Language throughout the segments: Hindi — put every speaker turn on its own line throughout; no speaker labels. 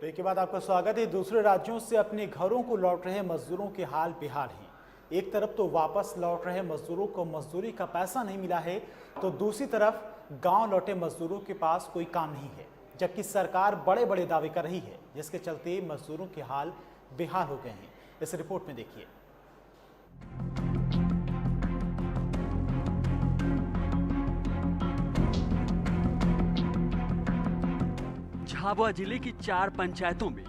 ब्रेक के बाद आपका स्वागत है। दूसरे राज्यों से अपने घरों को लौट रहे मजदूरों के हाल बेहाल हैं। एक तरफ तो वापस लौट रहे मजदूरों को मजदूरी का पैसा नहीं मिला है, तो दूसरी तरफ गांव लौटे मजदूरों के पास कोई काम नहीं है, जबकि सरकार बड़े बड़े दावे कर रही है, जिसके चलते मजदूरों के हाल बेहाल हो गए हैं। इस रिपोर्ट में देखिए।
झाबुआ जिले की 4 पंचायतों में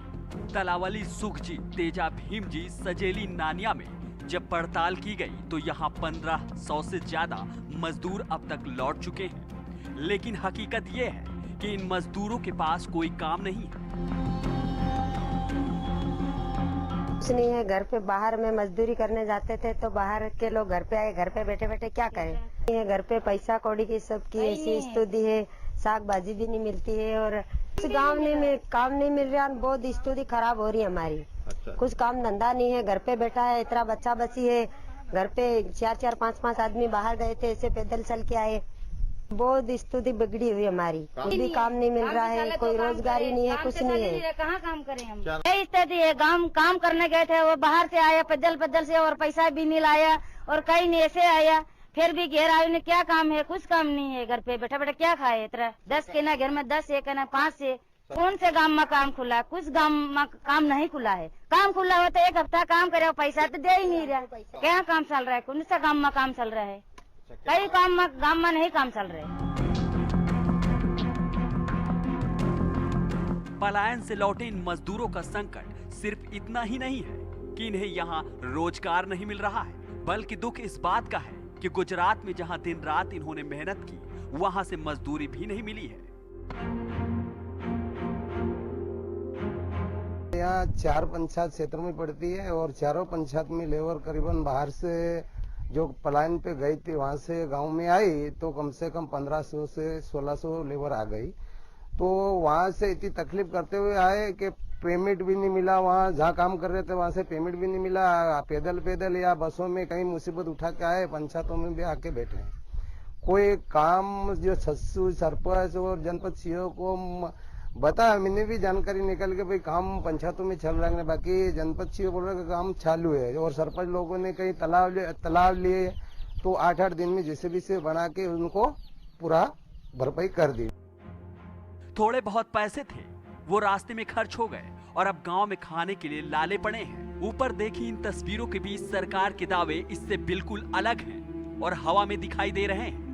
तलावली, सुखजी, तेजा, भीमजी, सजेली, नानिया में जब पड़ताल की गई तो यहाँ 1500 से ज्यादा मजदूर अब तक लौट चुके हैं। लेकिन हकीकत ये है कि इन मजदूरों के पास कोई काम नहीं है।
कुछ नहीं है, घर पे बाहर में मजदूरी करने जाते थे तो बाहर के लोग घर पे आए, घर पे बैठे बैठे क्या करें। घर पे पैसा कौड़ी की सबकी ऐसी स्थिति है, साग भाजी भी नहीं मिलती है और गांव में काम नहीं मिल रहा, बहुत स्थिति खराब हो रही है हमारी। अच्छा। कुछ काम धंधा नहीं है, घर पे बैठा है, इतना बच्चा बच्ची है, घर पे 4-4, 5-5 आदमी बाहर गए थे, ऐसे पैदल चल के आए। बहुत स्थिति बिगड़ी हुई हमारी, कोई भी काम नहीं मिल रहा है, कोई रोजगारी नहीं है, कुछ नहीं है।
कहाँ काम करें हम? यही स्थिति है, काम करने गए थे, वो बाहर से आया पैदल से और पैसा भी नहीं लाया और कहीं नहीं ऐसे आया, फिर भी घेर आए। क्या काम है? कुछ काम नहीं है, घर पे बैठा बैठा क्या खाए। इतना 10 के ना घर में 10 है, ना 5 से कौन से गांव में काम खुला? कुछ गांव में काम नहीं खुला है। काम खुला हो तो 1 हफ्ता काम करे, पैसा तो दे ही नहीं रहा। क्या काम चल रहा है? कौन सा गांव में काम चल रहा है? कई गांव में नहीं काम चल रहे।
पलायन से लौटे इन मजदूरों का संकट सिर्फ इतना ही नहीं है कि इन्हें यहाँ रोजगार नहीं मिल रहा है, बल्कि दुख इस बात का है कि गुजरात में जहां दिन रात इन्होंने मेहनत की, वहां से मजदूरी भी नहीं मिली है।
यहाँ 4 पंचायत क्षेत्र में पड़ती है और चारों पंचायत में लेबर करीबन बाहर से जो पलायन पे गई थी वहां से गांव में आई तो कम से कम 1500 से 1600 लेबर आ गई। तो वहां से इतनी तकलीफ करते हुए आए कि पेमेंट भी नहीं मिला, वहाँ जहाँ काम कर रहे थे वहां से पेमेंट भी नहीं मिला। पैदल या बसों में कहीं मुसीबत उठा के आए, पंचायतों में भी आके बैठे हैं। कोई काम जो सस्सू, सरपंच और जनपद सीओ को बता, मैंने भी जानकारी निकल के भाई काम पंचायतों में चल रहा है, बाकी जनपद सीओ बोल रहे कि काम चालू है। और सरपंच लोगों ने कहीं तालाब लिए तो 8-8 दिन में जैसे भी से बना के उनको पूरा भरपाई कर दी।
थोड़े बहुत पैसे थे, वो रास्ते में खर्च हो गए और अब गांव में खाने के लिए लाले पड़े हैं। ऊपर देखी इन तस्वीरों के बीच सरकार के दावे इससे बिल्कुल अलग हैं और हवा में दिखाई दे रहे हैं।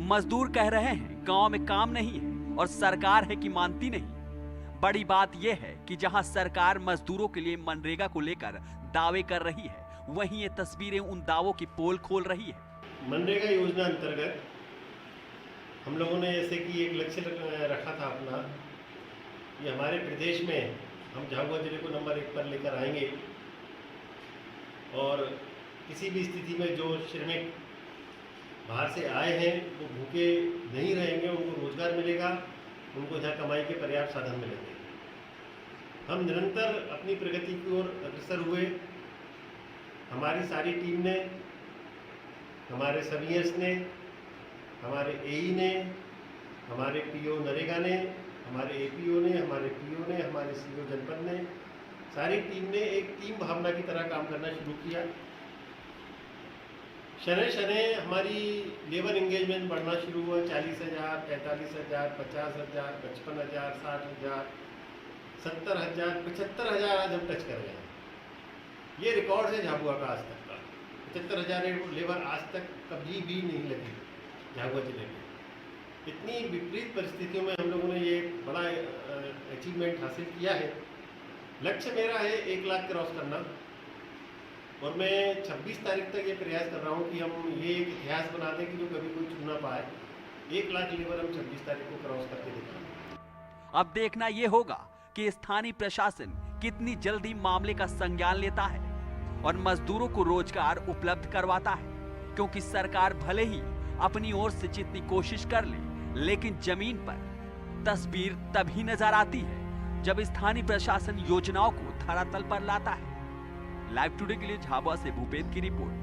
मजदूर कह रहे हैं गांव में काम नहीं है और सरकार है कि मानती नहीं। बड़ी बात यह है कि जहां सरकार मजदूरों के लिए मनरेगा को लेकर दावे कर रही है, वहीं ये तस्वीरें उन दावों की पोल खोल रही है।
मनरेगा योजना अंतर्गत हम लोगों ने जैसे कि एक लक्ष्य रखा था अपना, कि हमारे प्रदेश में हम झाबुआ जिले को नंबर 1 पर लेकर आएंगे और किसी भी स्थिति में जो श्रमिक बाहर से आए हैं वो भूखे नहीं रहेंगे, उनको रोजगार मिलेगा, उनको यहाँ कमाई के पर्याप्त साधन मिलेंगे। हम निरंतर अपनी प्रगति की ओर अग्रसर हुए। हमारी सारी टीम ने, हमारे सबीएस ने, हमारे एई ने, हमारे पीओ नरेगा ने, हमारे एपीओ ने, हमारे पीओ ने, हमारे सीओ जनपद ने, सारी टीम ने एक टीम भावना की तरह काम करना शुरू किया। शनै हमारी लेबर एंगेजमेंट बढ़ना शुरू हुआ। 40,000, 45,000, 50,000, 55,000, 60,000, 70,000, 75,000 आज हम टच कर रहे हैं। ये रिकॉर्ड है झाबुआ का आज तक का। 75,000 लेबर आज तक कभी भी नहीं लगी झाबुआ जिले में। इतनी विपरीत परिस्थितियों में हम लोगों ने ये बड़ा अचीवमेंट हासिल किया है। लक्ष्य मेरा है 1 लाख क्रॉस करना और मैं 26 तारीख तक ये प्रयास कर रहा हूँ कि हम ये एक इतिहास बना दें कि जो कभी कोई छू ना पाए। 1 लाख लेबर हम 26 तारीख को क्रॉस करके दिखाएंगे।
अब देखना ये होगा कि स्थानीय प्रशासन कितनी जल्दी मामले का संज्ञान लेता है और मजदूरों को रोजगार उपलब्ध करवाता है, क्योंकि सरकार भले ही अपनी ओर से जितनी कोशिश कर ले, लेकिन जमीन पर तस्वीर तभी नजर आती है जब स्थानीय प्रशासन योजनाओं को धरातल पर लाता है। लाइव टुडे के लिए झाबुआ से भूपेंद्र की रिपोर्ट।